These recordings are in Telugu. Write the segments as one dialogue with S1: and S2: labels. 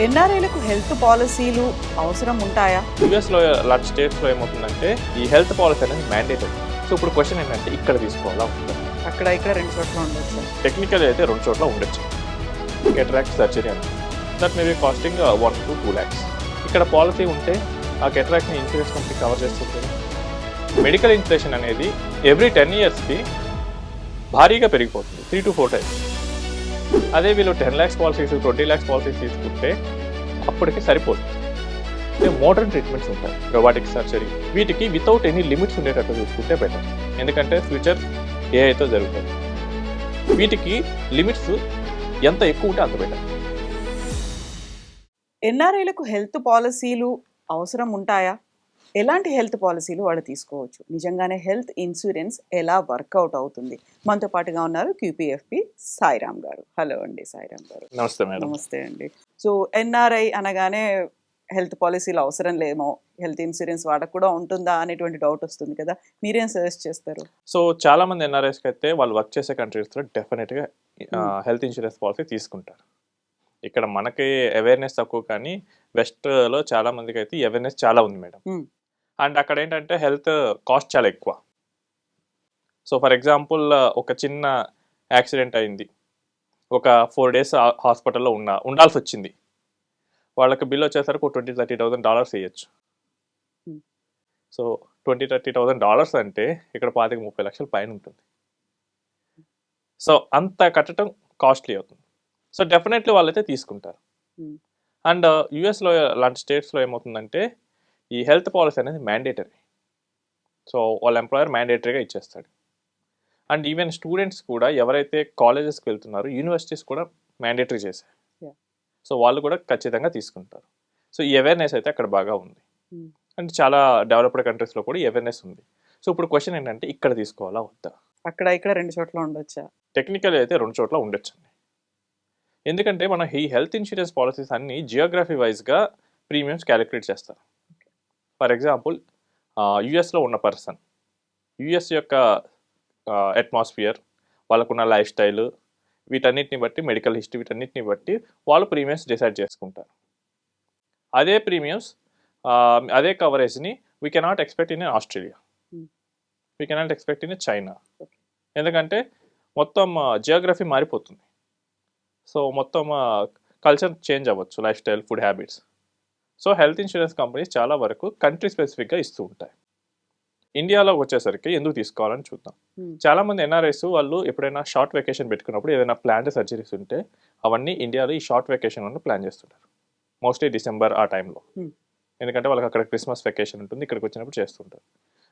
S1: ఎన్ఆర్ఐలకు హెల్త్ పాలసీలు అవసరం ఉంటాయా?
S2: యూఎస్లో లాంటి స్టేట్స్లో ఏమవుతుందంటే ఈ హెల్త్ పాలసీ అనేది మ్యాండేటరీ. సో ఇప్పుడు క్వశ్చన్ ఏంటంటే ఇక్కడ తీసుకోవాలా ఉంటుందా?
S1: అక్కడ ఇక్కడ రెండు చోట్ల ఉండొచ్చు.
S2: టెక్నికల్ అయితే 2 చోట్ల ఉండొచ్చు. కెటరాక్ట్ సర్జరీ అని that may be costing 1 to 2 lakhs. ఇక్కడ పాలసీ ఉంటే ఆ కెటరాక్ట్ని ఇన్సూరెన్స్ కంపెనీ కవర్ చేస్తుంది. మెడికల్ ఇన్ఫ్లేషన్ అనేది ఎవ్రీ 10 yearsకి భారీగా పెరిగిపోతుంది, 3 to 4 times. అదే వీళ్ళు 10 lakhs పాలసీస్ 20 lakhs పాలసీస్ తీసుకుంటే అప్పటికి సరిపోదు. మోడర్న్ ట్రీట్మెంట్స్ ఉంటాయి, రోబోటిక్ సర్జరీ, వీటికి వితౌట్ ఎనీ లిమిట్స్ ఉండేటట్టు చూసుకుంటే బెటర్. ఎందుకంటే ఫ్యూచర్ ఏఐతో జరుగుతుంది. వీటికి లిమిట్స్ ఎంత ఎక్కువ ఉంటే అంత బెటర్.
S1: ఎన్ఆర్ఐలకు హెల్త్ పాలసీలు అవసరం ఉంటాయా? ఎలాంటి హెల్త్ పాలసీలు వాళ్ళు తీసుకోవచ్చు? నిజంగానే హెల్త్ ఇన్సూరెన్స్ ఎలా వర్కౌట్ అవుతుంది? మనతో పాటుగా ఉన్నారు QPFP సాయిరామ్ గారు. హలో అండి సాయిరామ్ గారు.
S2: నమస్తే మేడం.
S1: నమస్తే అండి. సో ఎన్ఆర్ఐ అనగానే హెల్త్ పాలసీలు అవసరం లేమో, హెల్త్ ఇన్సూరెన్స్ వాళ్ళకు కూడా ఉంటుందా అనేటువంటి డౌట్ వస్తుంది కదా, మీరేం సజెస్ట్ చేస్తారు?
S2: సో చాలా మంది ఎన్ఆర్ఐస్కి అయితే వాళ్ళు వర్క్ చేసే కంట్రీస్లో డెఫినెట్గా హెల్త్ ఇన్సూరెన్స్ పాలసీ తీసుకుంటారు. ఇక్కడ మనకి అవేర్నెస్ తక్కువ, కానీ వెస్ట్లో చాలా మందికి అయితే ఈ అవేర్నెస్ చాలా ఉంది మేడం. అండ్ అక్కడ ఏంటంటే హెల్త్ కాస్ట్ చాలా ఎక్కువ. సో ఫర్ ఎగ్జాంపుల్ ఒక చిన్న యాక్సిడెంట్ అయింది, ఒక 4 days హాస్పిటల్లో ఉండాల్సి వచ్చింది, వాళ్ళకి బిల్ వచ్చేసరికి $20,000-30,000 వేయచ్చు. సో $20,000-30,000 అంటే ఇక్కడ 25-30 లక్షల పైన ఉంటుంది. సో అంత కట్టడం కాస్ట్లీ అవుతుంది. సో డెఫినెట్లీ వాళ్ళైతే తీసుకుంటారు. అండ్ యూఎస్లో లాంటి స్టేట్స్లో ఏమవుతుందంటే ఈ హెల్త్ పాలసీ అనేది మ్యాండేటరీ. సో వాళ్ళ ఎంప్లాయర్ మ్యాండేటరీగా ఇచ్చేస్తాడు. అండ్ ఈవెన్ స్టూడెంట్స్ కూడా ఎవరైతే కాలేజెస్కి వెళ్తున్నారో యూనివర్సిటీస్ కూడా మ్యాండేటరీ చేశారు. సో వాళ్ళు కూడా ఖచ్చితంగా తీసుకుంటారు. సో ఈ అవేర్నెస్ అయితే అక్కడ బాగా ఉంది. అండ్ చాలా డెవలప్డ్ కంట్రీస్లో కూడా ఈ అవేర్నెస్ ఉంది. సో ఇప్పుడు క్వశ్చన్ ఏంటంటే ఇక్కడ తీసుకోవాలా వద్దా?
S1: అక్కడ ఇక్కడ రెండు చోట్ల ఉండొచ్చా?
S2: టెక్నికల్ అయితే 2 చోట్ల ఉండొచ్చండి. ఎందుకంటే మనం ఈ హెల్త్ ఇన్సూరెన్స్ పాలసీస్ అన్ని జియోగ్రఫీ వైజ్గా ప్రీమియమ్స్ క్యాలిక్యులేట్ చేస్తారు. ఫర్ ఎగ్జాంపుల్ యుఎస్లో ఉన్న పర్సన్, యుఎస్ యొక్క అట్మాస్ఫియర్, వాళ్ళకున్న లైఫ్ స్టైల్, వీటన్నిటిని బట్టి మెడికల్ హిస్టరీ, వీటన్నిటిని బట్టి వాళ్ళు ప్రీమియమ్స్ డిసైడ్ చేసుకుంటారు. అదే ప్రీమియమ్స్ అదే కవరేజ్ని we cannot expect in Australia, we cannot expect in China. ఎందుకంటే మొత్తం జియోగ్రఫీ మారిపోతుంది. సో మొత్తం కల్చర్ చేంజ్ అవ్వచ్చు, lifestyle, food habits. So health insurance companies చాలా వరకు కంట్రీ స్పెసిఫిక్గా ఇస్తూ ఉంటాయి. ఇండియాలో వచ్చేసరికి ఎందుకు తీసుకోవాలని చూద్దాం. చాలా మంది ఎన్ఆర్ఐస్ వాళ్ళు ఎప్పుడైనా షార్ట్ వెకేషన్ పెట్టుకున్నప్పుడు ఏదైనా ప్లాన్డ్ సర్జరీస్ ఉంటే అవన్నీ ఇండియాలో ఈ షార్ట్ వెకేషన్ వల్ల ప్లాన్ చేస్తుంటారు, మోస్ట్లీ డిసెంబర్ ఆ టైంలో. ఎందుకంటే వాళ్ళకి అక్కడ క్రిస్మస్ వెకేషన్ ఉంటుంది, ఇక్కడికి వచ్చినప్పుడు చేస్తుంటారు.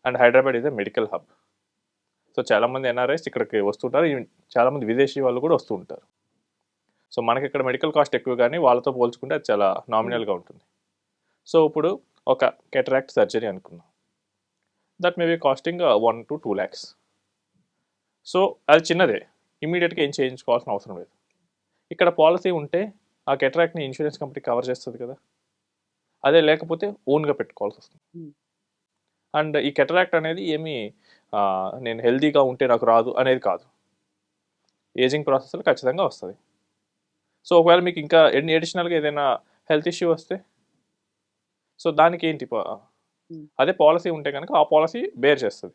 S2: And Hyderabad is a medical hub. So చాలామంది ఎన్ఆర్ఐస్ ఇక్కడికి వస్తుంటారు, చాలామంది విదేశీ వాళ్ళు కూడా వస్తూ ఉంటారు. సో మనకి ఇక్కడ మెడికల్ కాస్ట్ ఎక్కువ, కానీ వాళ్ళతో పోల్చుకుంటే అది చాలా నామినల్గా ఉంటుంది. సో ఇప్పుడు ఒక కెటరాక్ట్ సర్జరీ అనుకున్నాం, that may be costing 1 to 2 lakhs. So అది చిన్నదే, ఇమీడియట్గా ఏం చేయించుకోవాల్సిన అవసరం లేదు. ఇక్కడ పాలసీ ఉంటే ఆ కెటరాక్ట్ని ఇన్సూరెన్స్ కంపెనీ కవర్ చేస్తుంది కదా, అదే లేకపోతే ఓన్గా పెట్టుకోవాల్సి వస్తుంది. అండ్ ఈ కెటరాక్ట్ అనేది ఏమి నేను హెల్తీగా ఉంటే నాకు రాదు అనేది కాదు, ఏజింగ్ ప్రాసెస్లో ఖచ్చితంగా వస్తుంది. సో ఒకవేళ మీకు ఇంకా అడిషనల్గా ఏదైనా హెల్త్ ఇష్యూ వస్తే సో దానికి ఏంటి, అదే పాలసీ ఉంటే కనుక ఆ పాలసీ బేర్ చేస్తుంది.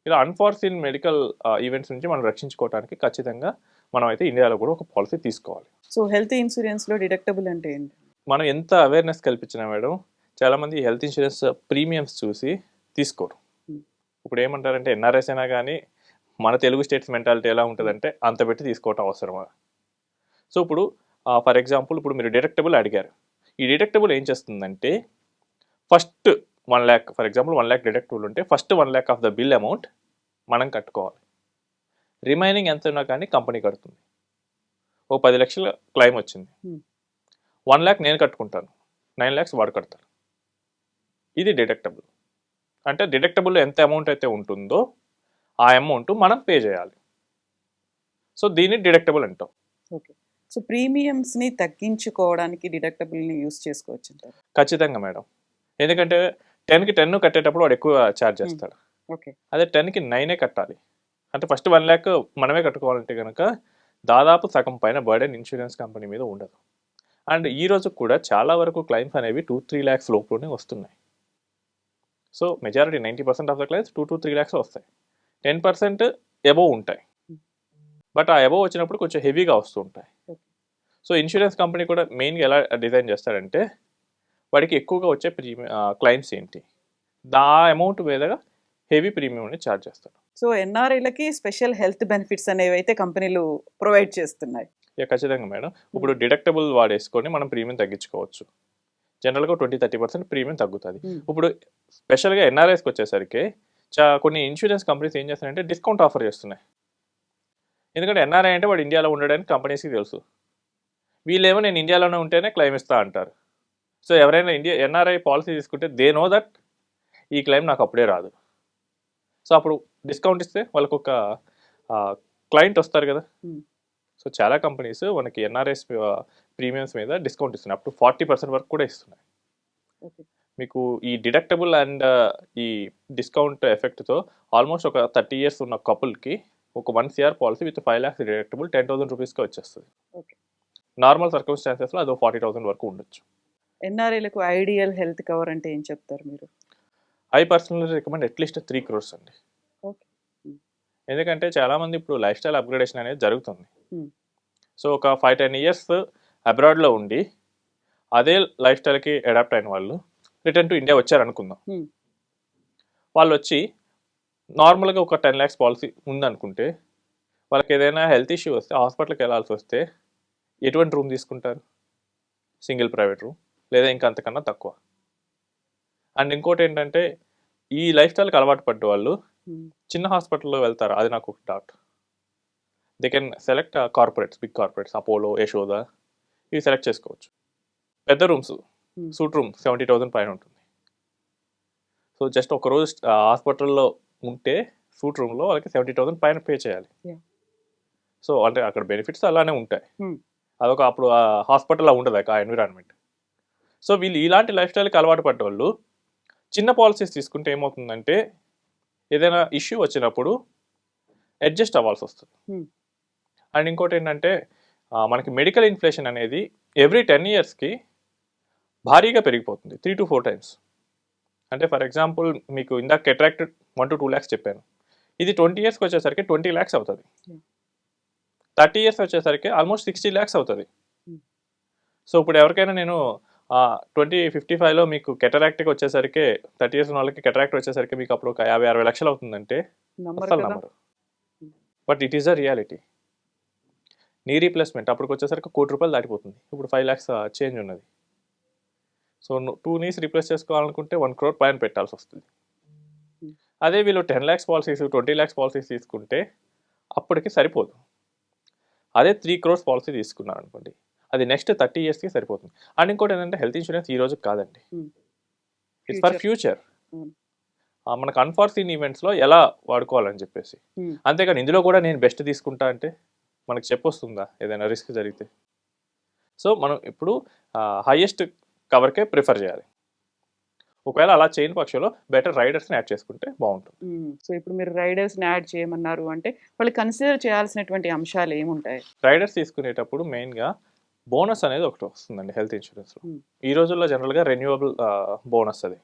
S2: ఇలా అన్ఫార్చునేట్ మెడికల్ ఈవెంట్స్ నుంచి మనం రక్షించుకోవడానికి ఖచ్చితంగా మనం అయితే ఇండియాలో కూడా ఒక పాలసీ తీసుకోవాలి.
S1: సో హెల్త్ ఇన్సూరెన్స్లో డిడక్టబుల్ అంటే ఏంటి?
S2: మనం ఎంత అవేర్నెస్ కల్పించినా మేడం, చాలామంది హెల్త్ ఇన్సూరెన్స్ ప్రీమియమ్స్ చూసి తీసుకోరు. ఇప్పుడు ఏమంటారంటే ఎన్ఆర్ఎస్ అయినా కానీ మన తెలుగు స్టేట్స్ మెంటాలిటీ ఎలా ఉంటుందంటే అంత పెట్టి తీసుకోవటం అవసరమా. సో ఇప్పుడు ఫర్ ఎగ్జాంపుల్ ఇప్పుడు మీరు డిడక్టబుల్ అడిగారు. ఈ డిడక్టబుల్ ఏం చేస్తుందంటే first 1 lakh, for example 1 lakh deductible ఉంటే first 1 lakh of the bill amount మనం కట్టుకోవాలి. రిమైనింగ్ ఎంత ఉన్నా కానీ కంపెనీ కడుతుంది. ఓ 10 లక్షల క్లెయిమ్ వచ్చింది, 1 lakh నేను కట్టుకుంటాను, 9 lakhs వాడు కడతారు. ఇది డిడక్టబుల్. అంటే డిడక్టబుల్ ఎంత అమౌంట్ అయితే ఉంటుందో ఆ అమౌంట్ మనం పే చేయాలి. సో దీన్ని డిడక్టబుల్ అంటాం.
S1: ఓకే. సో ప్రీమియమ్స్ని తగ్గించుకోవడానికి డిడక్టబుల్ని యూస్ చేసుకోవచ్చు అంటారు?
S2: ఖచ్చితంగా మేడం. ఎందుకంటే 10కి 10 కట్టేటప్పుడు వాడు ఎక్కువ ఛార్జ్ చేస్తాడు.
S1: ఓకే.
S2: అదే 10కి 9 కట్టాలి అంటే ఫస్ట్ 1 lakh మనమే కట్టుకోవాలంటే కనుక దాదాపు సగం పైన బర్డెన్ ఇన్సూరెన్స్ కంపెనీ మీద ఉండదు. అండ్ ఈ రోజు కూడా చాలా వరకు క్లైమ్స్ అనేవి 2-3 ల్యాక్స్ లోపులోనే వస్తున్నాయి. So majority 90% of the claims 2-3 lakhs వస్తాయి. 10% అబోవ్ ఉంటాయి. బట్ ఆ అబోవ్ వచ్చినప్పుడు కొంచెం హెవీగా వస్తూ ఉంటాయి. సో ఇన్సూరెన్స్ కంపెనీ కూడా మెయిన్గా ఎలా డిజైన్ చేస్తారంటే వాడికి ఎక్కువగా వచ్చే క్లైమ్స్ ఏంటి, ఆ అమౌంట్ మీదగా హెవీ ప్రీమియం అనేది ఛార్జ్ చేస్తాడు.
S1: సో ఎన్ఆర్ఐలకి స్పెషల్ హెల్త్ బెనిఫిట్స్ అనేవి అయితే కంపెనీలు ప్రొవైడ్ చేస్తున్నాయి.
S2: ఖచ్చితంగా మేడం. ఇప్పుడు డిడక్టబుల్ వాడేసుకొని మనం ప్రీమియం తగ్గించుకోవచ్చు. జనరల్గా 20-30% ప్రీమియం తగ్గుతుంది. ఇప్పుడు స్పెషల్గా ఎన్ఆర్ఐస్కి వచ్చేసరికి కొన్ని ఇన్సూరెన్స్ కంపెనీస్ ఏం చేస్తున్నాయంటే డిస్కౌంట్ ఆఫర్ చేస్తున్నాయి. ఎందుకంటే ఎన్ఆర్ఐ అంటే వాడు ఇండియాలో ఉండడానికి కంపెనీస్కి తెలుసు. వీళ్ళేమో నేను ఇండియాలోనే ఉంటేనే క్లెయిమ్ ఇస్తా అంటారు. సో ఎవరైనా ఎన్ఆర్ఐ పాలసీ తీసుకుంటే దే నో దట్ ఈ క్లెయిమ్ నాకు అప్పుడే రాదు. సో అప్పుడు డిస్కౌంట్ ఇస్తే వాళ్ళకు ఒక క్లయింట్ వస్తారు కదా. సో చాలా కంపెనీస్ మనకి ఎన్ఆర్ఐస్ ప్రీమియమ్స్ మీద డిస్కౌంట్ ఇస్తున్నాయి. అప్పుడు 40% వరకు కూడా ఇస్తున్నాయి. మీకు ఈ డిడక్టబుల్ అండ్ ఈ డిస్కౌంట్ ఎఫెక్ట్తో ఆల్మోస్ట్ ఒక 30 years ఉన్న కపుల్కి ఒక 1 CR policy with 5 lakhs deductible 10,000 రూపీస్కి వచ్చేస్తుంది. నార్మల్ సర్కమ్స్టాన్సెస్లో అదో 40,000 వరకు ఉండొచ్చు.
S1: ఎన్ఆర్ఐలకు ఐడియల్ హెల్త్ కవర్ అంటే ఏం చెప్తారు మీరు?
S2: I personally recommend at least 3 crores అండి. ఎందుకంటే చాలామంది ఇప్పుడు లైఫ్ స్టైల్ అప్గ్రేడేషన్ అనేది జరుగుతుంది. సో ఒక 5-10 years అబ్రాడ్లో ఉండి అదే లైఫ్ స్టైల్కి అడాప్ట్ అయిన వాళ్ళు రిటర్న్ టు ఇండియా వచ్చారనుకుందాం. వాళ్ళు వచ్చి నార్మల్గా ఒక 10 lakhs పాలసీ ఉందనుకుంటే వాళ్ళకి ఏదైనా హెల్త్ ఇష్యూ వస్తే హాస్పిటల్కి వెళ్ళాల్సి వస్తే ఎటువంటి రూమ్ తీసుకుంటారు? సింగిల్ ప్రైవేట్ రూమ్ లేదా ఇంకా అంతకన్నా తక్కువ. అండ్ ఇంకోటి ఏంటంటే ఈ లైఫ్ స్టైల్కి అలవాటు పడ్డ వాళ్ళు చిన్న హాస్పిటల్లో వెళ్తారు. అది నాకు ఒక doubt. They can select corporates, big corporates, Apollo, Yashoda ఇవి సెలెక్ట్ చేసుకోవచ్చు. పెద్ద రూమ్స్ సూట్ రూమ్ 70,000 పైన ఉంటుంది. సో జస్ట్ ఒకరోజు హాస్పిటల్లో ఉంటే సూట్ రూమ్లో వాళ్ళకి 70,000 పైన పే చేయాలి. సో అంటే అక్కడ బెనిఫిట్స్ అలానే ఉంటాయి. అదొక అప్పుడు హాస్పిటల్లో ఉండదు ఆ ఎన్విరాన్మెంట్. సో వీళ్ళు ఇలాంటి లైఫ్ స్టైల్కి అలవాటు పడ్డ వాళ్ళు చిన్న పాలసీస్ తీసుకుంటే ఏమవుతుందంటే ఏదైనా ఇష్యూ వచ్చినప్పుడు అడ్జస్ట్ అవ్వాల్సి వస్తుంది. అండ్ ఇంకోటి ఏంటంటే మనకి మెడికల్ ఇన్ఫ్లేషన్ అనేది ఎవ్రీ 10 yearsకి భారీగా పెరిగిపోతుంది, 3 to 4 times. అంటే ఫర్ ఎగ్జాంపుల్ మీకు ఇందాక కెట్రాక్ట్ 1 to 2 lakhs చెప్పాను. ఇది 20 yearsకి వచ్చేసరికి 20 lakhs అవుతుంది. 30 years వచ్చేసరికి ఆల్మోస్ట్ 60 lakhs అవుతుంది. సో ఇప్పుడు ఎవరికైనా నేను 2055లో మీకు కెటరాక్ట్కి వచ్చేసరికి 30 years ఉన్న వాళ్ళకి కెటరాక్ట్ వచ్చేసరికి మీకు అప్పుడు ఒక 50-60 లక్షలు అవుతుందంటే అసలు నమ్మరు. But it is a reality. Knee replacement అప్పటికి వచ్చేసరికి 1 కోటి రూపాయలు దాటిపోతుంది. ఇప్పుడు 5 lakhs చేంజ్ ఉన్నది. సో 2 knees రీప్లేస్ చేసుకోవాలనుకుంటే 1 crore పైన పెట్టాల్సి వస్తుంది. అదే వీళ్ళు 10 lakhs పాలసీస్, 20 lakhs పాలసీస్ తీసుకుంటే అప్పటికి సరిపోదు. అదే 3 crores పాలసీ తీసుకున్నారు అనుకోండి, అది నెక్స్ట్ 30 yearsకి సరిపోతుంది. అండ్ ఇంకోటి ఏంటంటే హెల్త్ ఇన్సూరెన్స్ ఈ రోజు కాదండి, ఇట్స్ ఫర్ ఫ్యూచర్. మనకు అన్ఫార్సీన్ ఈవెంట్స్లో ఎలా వాడుకోవాలని చెప్పేసి. అంతేకాని ఇందులో కూడా నేను బెస్ట్ తీసుకుంటా అంటే మనకు చెప్పొస్తుందా ఏదైనా రిస్క్ జరిగితే? సో మనం ఇప్పుడు హైయెస్ట్ కవర్కే ప్రిఫర్ చేయాలి. ఒకవేళ అలా చేయని పక్షంలో బెటర్ రైడర్స్ని యాడ్ చేసుకుంటే బాగుంటుంది.
S1: సో ఇప్పుడు మీరు రైడర్స్ని యాడ్ చేయమన్నారు అంటే వాళ్ళు కన్సిడర్ చేయాల్సినటువంటి అంశాలు ఏముంటాయి?
S2: రైడర్స్ తీసుకునేటప్పుడు మెయిన్గా బోనస్ అనేది ఒకటి వస్తుందండి హెల్త్ ఇన్సూరెన్స్లో. ఈ రోజుల్లో జనరల్గా రెన్యూవబుల్ బోనస్, అది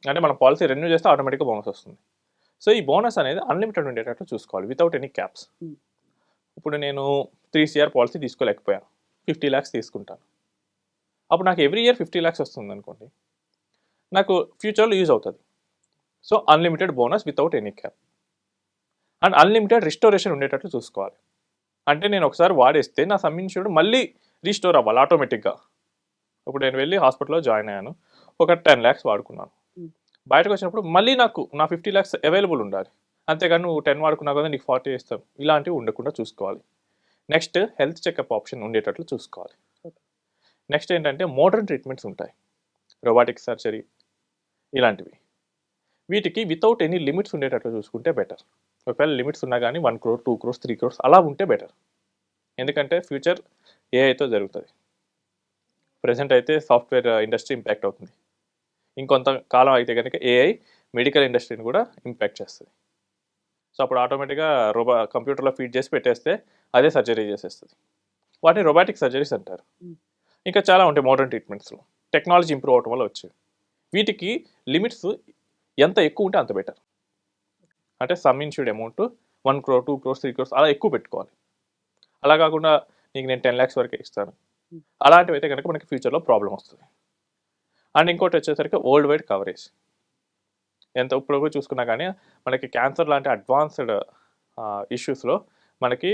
S2: అంటే మన పాలసీ రెన్యూ చేస్తే ఆటోమేటిక్గా బోనస్ వస్తుంది. సో ఈ బోనస్ అనేది అన్లిమిటెడ్ ఉండేటట్టు చూసుకోవాలి, వితౌట్ ఎనీ క్యాప్స్. ఇప్పుడు నేను 3 CR పాలసీ తీసుకోలేకపోయాను, 50 lakhs తీసుకుంటాను. అప్పుడు నాకు ఎవ్రీ ఇయర్ 50 lakhs వస్తుంది అనుకోండి, నాకు ఫ్యూచర్లో యూజ్ అవుతుంది. So unlimited bonus without any cap and unlimited restoration ఉండేటట్లు చూసుకోవాలి. అంటే నేను ఒకసారి వాడేస్తే నా సమ్ ఇన్సూర్డ్ మళ్ళీ రీస్టోర్ అవ్వాలి ఆటోమేటిక్గా. ఇప్పుడు నేను వెళ్ళి హాస్పిటల్లో జాయిన్ అయ్యాను, ఒక 10 lakhs వాడుకున్నాను, బయటకు వచ్చినప్పుడు మళ్ళీ నాకు నా 50 lakhs అవైలబుల్ ఉండాలి. అంతేగాని నువ్వు 10 వాడుకున్నావు కదా నీకు 40 ఇస్తాం, ఇలాంటివి ఉండకుండా చూసుకోవాలి. నెక్స్ట్ హెల్త్ చెకప్ ఆప్షన్ ఉండేటట్లు చూసుకోవాలి. నెక్స్ట్ ఏంటంటే మోడర్న్ ట్రీట్మెంట్స్ ఉంటాయి, రోబోటిక్ సర్జరీ ఇలాంటివి. వీటికి వితౌట్ ఎనీ లిమిట్స్ ఉండేటట్లు చూసుకుంటే బెటర్. ఒకవేళ లిమిట్స్ ఉన్నా కానీ 1 crore, 2 crores, 3 crores అలా ఉంటే బెటర్. ఎందుకంటే ఫ్యూచర్ ఏఐతో జరుగుతుంది. ప్రజెంట్ అయితే సాఫ్ట్వేర్ ఇండస్ట్రీ ఇంపాక్ట్ అవుతుంది, ఇంకొంత కాలం అయితే కనుక ఏఐ మెడికల్ ఇండస్ట్రీని కూడా ఇంపాక్ట్ చేస్తుంది. సో అప్పుడు ఆటోమేటిక్గా కంప్యూటర్లో ఫీడ్ చేసి పెట్టేస్తే అదే సర్జరీ చేసేస్తుంది. వాటిని రోబోటిక్ సర్జరీస్ అంటారు. ఇంకా చాలా ఉంటాయి మోడర్న్ ట్రీట్మెంట్స్లో, టెక్నాలజీ ఇంప్రూవ్ అవడం వల్ల వచ్చేవి. వీటికి లిమిట్స్ ఎంత ఎక్కువ ఉంటే అంత బెటర్. అంటే some insured amount 1 crore 2 crores 3 crores అలా ఎక్కువ పెట్టుకోవాలి. అలా కాకుండా నీకు నేను 10 lakhs వరకే ఇస్తాను, అలాంటివి అయితే కనుక మనకి ఫ్యూచర్లో ప్రాబ్లం వస్తుంది. అండ్ ఇంకోటి వచ్చేసరికి వరల్డ్ వైడ్ కవరేజ్. ఎంత ఇప్పుడు చూసుకున్నా కానీ మనకి క్యాన్సర్ లాంటి అడ్వాన్స్డ్ ఇష్యూస్లో మనకి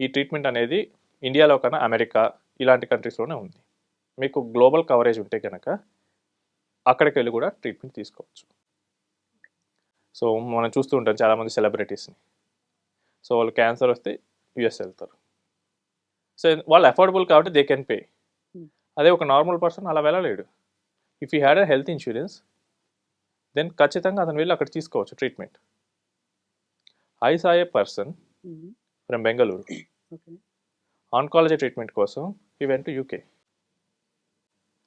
S2: ఈ ట్రీట్మెంట్ అనేది ఇండియాలో కన్నా అమెరికా ఇలాంటి కంట్రీస్లోనే ఉంది. మీకు గ్లోబల్ కవరేజ్ ఉంటే కనుక అక్కడికి వెళ్ళి కూడా ట్రీట్మెంట్ తీసుకోవచ్చు. సో మనం చూస్తూ ఉంటాం చాలామంది సెలబ్రిటీస్ని. సో వాళ్ళు క్యాన్సర్ వస్తే యూఎస్ వెళ్తారు. సో వాళ్ళు అఫోర్డబుల్ కాబట్టి దే కెన్ పే. అదే ఒక నార్మల్ పర్సన్ అలా వెళ్ళలేడు. If you had a health insurance then ఖచ్చితంగా అతను వెళ్ళి అక్కడ తీసుకోవచ్చు treatment. I saw a person from Bengaluru oncology treatment కోసం he went to UK.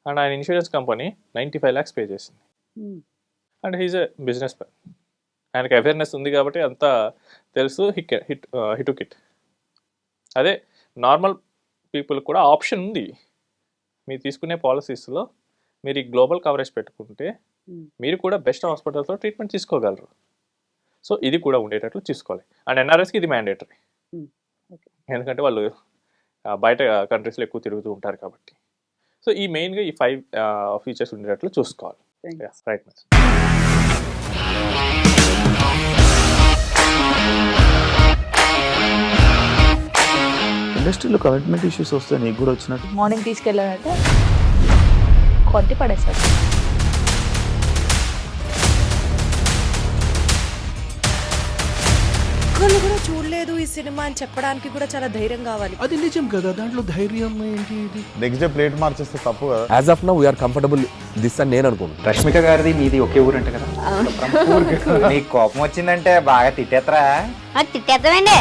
S2: And ఆయన ఇన్సూరెన్స్ కంపెనీ 95 lakhs పే చేసింది. And he's a businessman. ఆయనకి అవేర్నెస్ ఉంది కాబట్టి అంతా తెలుసు. He took it. అదే నార్మల్ పీపుల్ కూడా ఆప్షన్ ఉంది. మీరు తీసుకునే పాలసీస్లో మీరు ఈ గ్లోబల్ కవరేజ్ పెట్టుకుంటే మీరు కూడా బెస్ట్ హాస్పిటల్స్లో ట్రీట్మెంట్ తీసుకోగలరు. సో ఇది కూడా ఉండేటట్లు చూసుకోవాలి. అండ్ ఎన్ఆర్ఎస్కి ఇది మ్యాండేటరీ, ఎందుకంటే వాళ్ళు బయట కంట్రీస్లో ఎక్కువ తిరుగుతూ ఉంటారు కాబట్టి. సో ఈ మెయిన్గా ఈ 5 ఫీచర్స్ ఉండేటట్లు చూసుకోవాలి. Right ma'am.
S3: ఇండస్ట్రీలో కమిట్మెంట్ ఇష్యూస్ వస్తే నీకు కూడా వచ్చినట్టు?
S4: మార్నింగ్ తీసుకెళ్ళాడంటే కొట్టి పడేస్తాడు.
S5: ఒక్కళ్ళు కూడా చూడలేదు ఈ సినిమా అని చెప్పడానికి కూడా చాలా ధైర్యం కావాలి.
S6: అది నిజం కదా, దాంట్లో ధైర్యం ఏంటి? ఇది
S7: నెక్స్ట్ డే ప్లేట్ మార్చేస్తే తప్పు కదా.
S8: As of now we are comfortable this అని నేను అనుకుంటున్నాను.
S9: రష్మిక గారిది మీది ఒకే ఊరంట కదా? నీకు కోపం వచ్చిందంటే బాగా తిట్టేత్తరా?
S4: తిట్టేద్దామండి.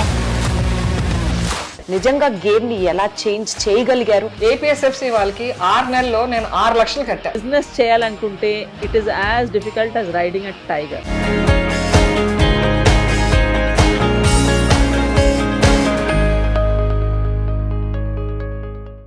S5: నిజంగా గేమ్ ని ఎలా చేంజ్ చేయగలిగారు?
S10: ఏపీఎస్ఎఫ్సి వాళ్ళకి 6 నెలల్లో నేను 6 లక్షలు కట్టా.
S11: బిజినెస్ చేయాలనుకుంటే it is as difficult as riding a tiger.